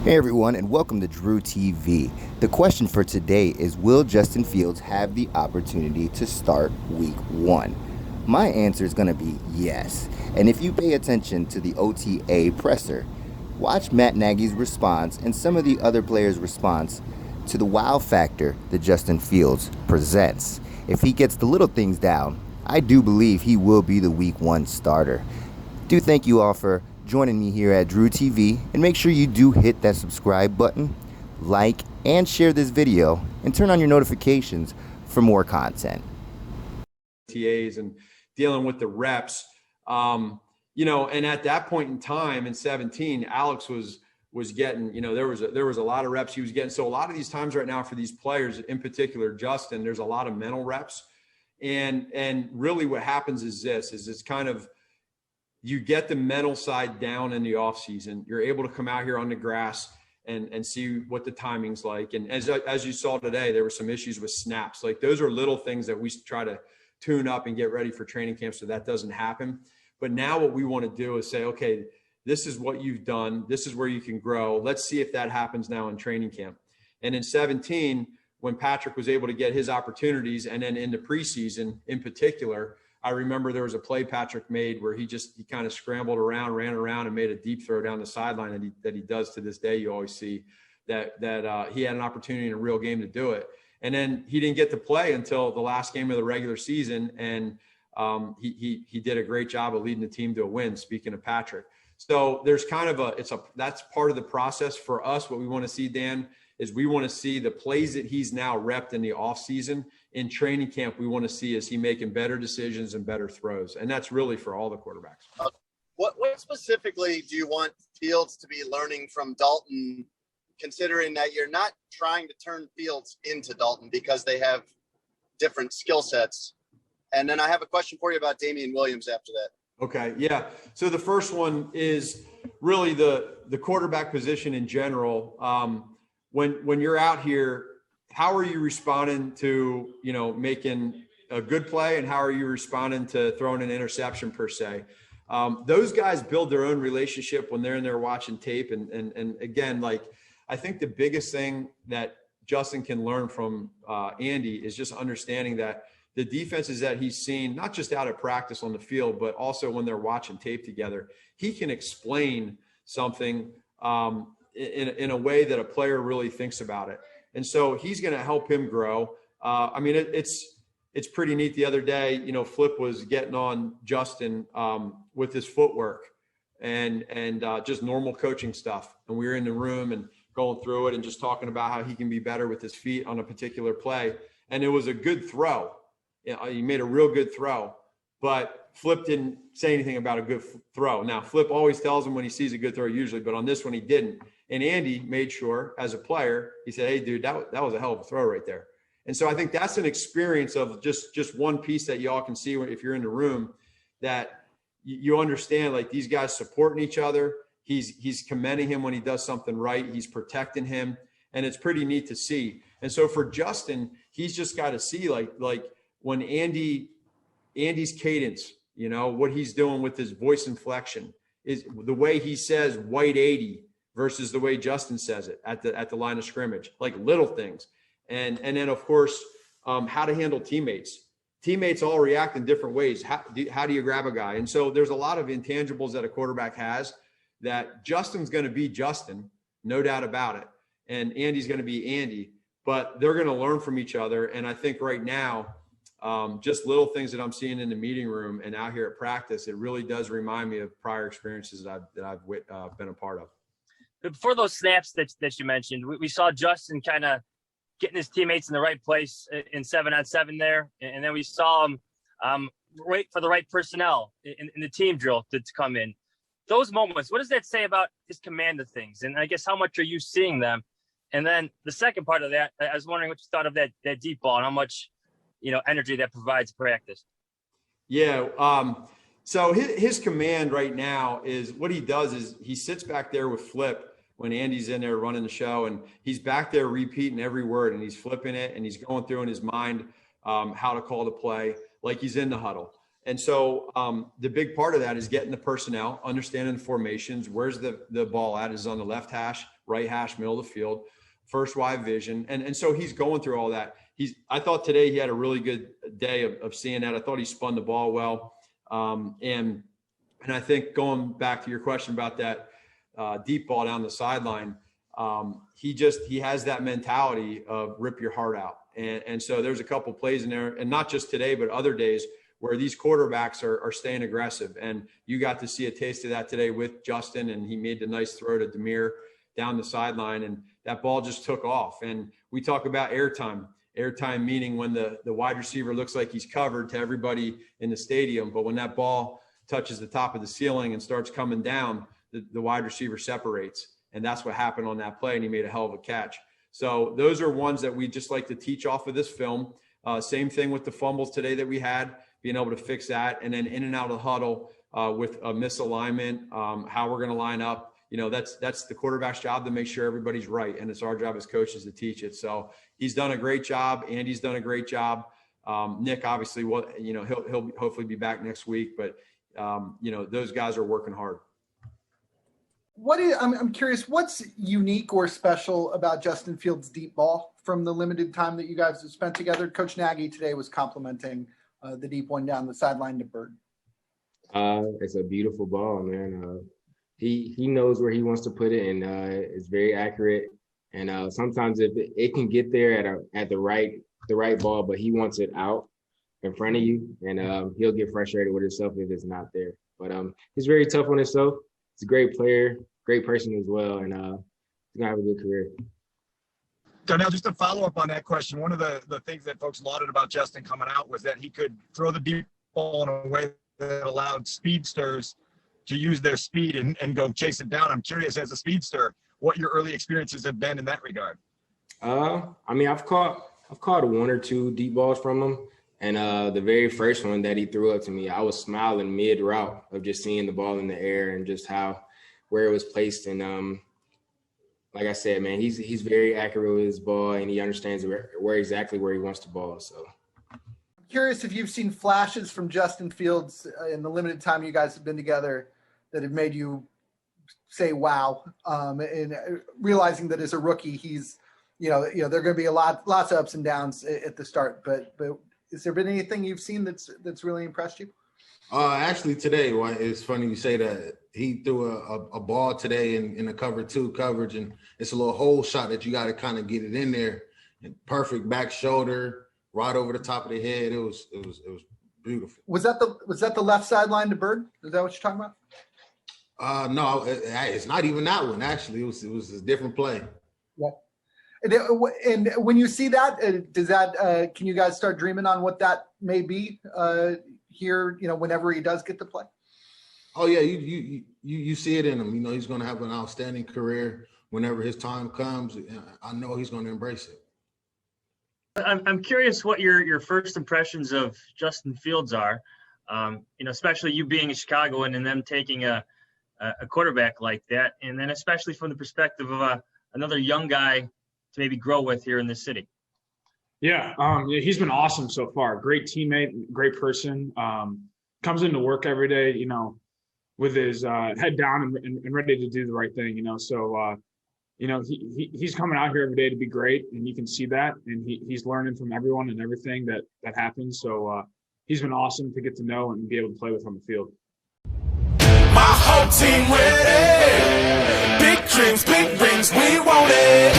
Hey everyone, and welcome to Drew TV. The question for today is, will Justin Fields have the opportunity to start week 1? My answer is going to be yes. And if you pay attention to the OTA presser, watch Matt Nagy's response and some of the other players' response to the wow factor that Justin Fields presents. If he gets the little things down, I do believe he will be the week 1 starter. Do thank you all for joining me here at Drew TV, and make sure you do hit that subscribe button, like, and share this video, and turn on your notifications for more content. TAs and dealing with the reps, and at that point in time in 17, Alex was getting, there was a lot of reps he was getting. So a lot of these times right now for these players, in particular Justin, there's a lot of mental reps, and really what happens is it's kind of, you get the mental side down in the off season. You're able to come out here on the grass and see what the timing's like. And as you saw today, there were some issues with snaps. Like, those are little things that we try to tune up and get ready for training camp so that doesn't happen. But now what we want to do is say, okay, this is what you've done. This is where you can grow. Let's see if that happens now in training camp. And in 17, when Patrick was able to get his opportunities, and then in the preseason in particular, I remember there was a play Patrick made where he kind of scrambled around, ran around, and made a deep throw down the sideline that he does to this day. You always see that he had an opportunity in a real game to do it. And then he didn't get to play until the last game of the regular season. And he did a great job of leading the team to a win, speaking of Patrick. So there's kind of that's part of the process for us. What we want to see, Dan, is we want to see the plays that he's now repped in the offseason. In training camp, we want to see is he making better decisions and better throws. And that's really for all the quarterbacks. What specifically do you want Fields to be learning from Dalton, considering that you're not trying to turn Fields into Dalton because they have different skill sets? And then I have a question for you about Damian Williams after that. Okay, yeah. So the first one is really the quarterback position in general. When you're out here, how are you responding to, making a good play, and how are you responding to throwing an interception per se? Those guys build their own relationship when they're in there watching tape. And again, I think the biggest thing that Justin can learn from Andy is just understanding that the defenses that he's seen, not just out at practice on the field, but also when they're watching tape together, he can explain something in a way that a player really thinks about it. And so he's going to help him grow. It's pretty neat. The other day, Flip was getting on Justin with his footwork and just normal coaching stuff. And we were in the room and going through it and just talking about how he can be better with his feet on a particular play. And it was a good throw. He made a real good throw, but Flip didn't say anything about a good throw. Now, Flip always tells him when he sees a good throw usually, but on this one he didn't. And Andy made sure, as a player, he said, "Hey, dude, that was a hell of a throw right there." And so I think that's an experience of just one piece that y'all can see if you're in the room, that you understand, like, these guys supporting each other. He's commending him when he does something right. He's protecting him, and it's pretty neat to see. And so for Justin, he's just got to see like when Andy's cadence, what he's doing with his voice inflection, is the way he says white 80 versus the way Justin says it at the line of scrimmage, like little things. And then, of course, how to handle teammates. Teammates all react in different ways. How do you grab a guy? And so there's a lot of intangibles that a quarterback has that Justin's going to be Justin, no doubt about it. And Andy's going to be Andy, but they're going to learn from each other. And I think right now, just little things that I'm seeing in the meeting room and out here at practice, it really does remind me of prior experiences that I've been a part of. Before those snaps that you mentioned, we saw Justin kind of getting his teammates in the right place in 7-on-7 there. And then we saw him wait for the right personnel in the team drill to come in. Those moments, what does that say about his command of things? And I guess how much are you seeing them? And then the second part of that, I was wondering what you thought of that deep ball and how much, energy that provides practice. Yeah. So his command right now is, what he does is he sits back there with Flip when Andy's in there running the show, and he's back there repeating every word, and he's flipping it, and he's going through in his mind how to call the play, like he's in the huddle. And so the big part of that is getting the personnel, understanding the formations. Where's the ball at? Is it on the left hash? right hash, middle of the field, first wide vision. And so he's going through all that. I thought today he had a really good day of seeing that. I thought he spun the ball well. And I think going back to your question about that deep ball down the sideline, he has that mentality of rip your heart out. And so there's a couple plays in there, and not just today, but other days where these quarterbacks are staying aggressive. And you got to see a taste of that today with Justin, and he made the nice throw to Demir down the sideline, and that ball just took off. And we talk about airtime meaning when the wide receiver looks like he's covered to everybody in the stadium. But when that ball touches the top of the ceiling and starts coming down, the wide receiver separates. And that's what happened on that play, and he made a hell of a catch. So those are ones that we just like to teach off of this film. Same thing with the fumbles today that we had, being able to fix that. And then in and out of the huddle with a misalignment, how we're going to line up. That's the quarterback's job to make sure everybody's right. And it's our job as coaches to teach it. So he's done a great job. Andy's done a great job. Nick, obviously, he'll hopefully be back next week. But, those guys are working hard. I'm curious, what's unique or special about Justin Fields' deep ball from the limited time that you guys have spent together? Coach Nagy today was complimenting the deep one down the sideline to Bird. It's a beautiful ball, man. He knows where he wants to put it, and it's very accurate. And sometimes if it can get there at the right ball, but he wants it out in front of you, and he'll get frustrated with himself if it's not there. But he's very tough on himself. He's a great player, great person as well, and he's gonna have a good career. Darnell, just to follow up on that question, one of the things that folks lauded about Justin coming out was that he could throw the deep ball in a way that allowed speedsters to use their speed and go chase it down. I'm curious, as a speedster, what your early experiences have been in that regard. I've caught one or two deep balls from him. And the very first one that he threw up to me, I was smiling mid-route of just seeing the ball in the air and just where it was placed. And like I said, man, he's very accurate with his ball, and he understands where exactly he wants the ball. So I'm curious if you've seen flashes from Justin Fields in the limited time you guys have been together that have made you say, wow, and realizing that as a rookie, he's, there are going to be lots of ups and downs at the start, but has there been anything you've seen that's really impressed you? Actually, today, it's funny you say that. He threw a ball today in the cover 2 coverage, and it's a little hole shot that you got to kind of get it in there. And perfect back shoulder, right over the top of the head. It was beautiful. Was that the left sideline to Bird? Is that what you're talking about? No, it's not even that one. Actually, it was a different play. Yeah. And when you see that, can you guys start dreaming on what that may be here, whenever he does get to play? Oh yeah, you see it in him. He's going to have an outstanding career whenever his time comes. I know he's going to embrace it. I'm curious what your first impressions of Justin Fields are, especially you being in Chicago and them taking a quarterback like that, and then especially from the perspective of another young guy to maybe grow with here in this city. Yeah, he's been awesome so far. Great teammate, great person. Comes into work every day, with his head down and ready to do the right thing, So, he's coming out here every day to be great, and you can see that. And he's learning from everyone and everything that happens. So he's been awesome to get to know and be able to play with on the field. My whole team ready. Big dreams, big rings, we want it.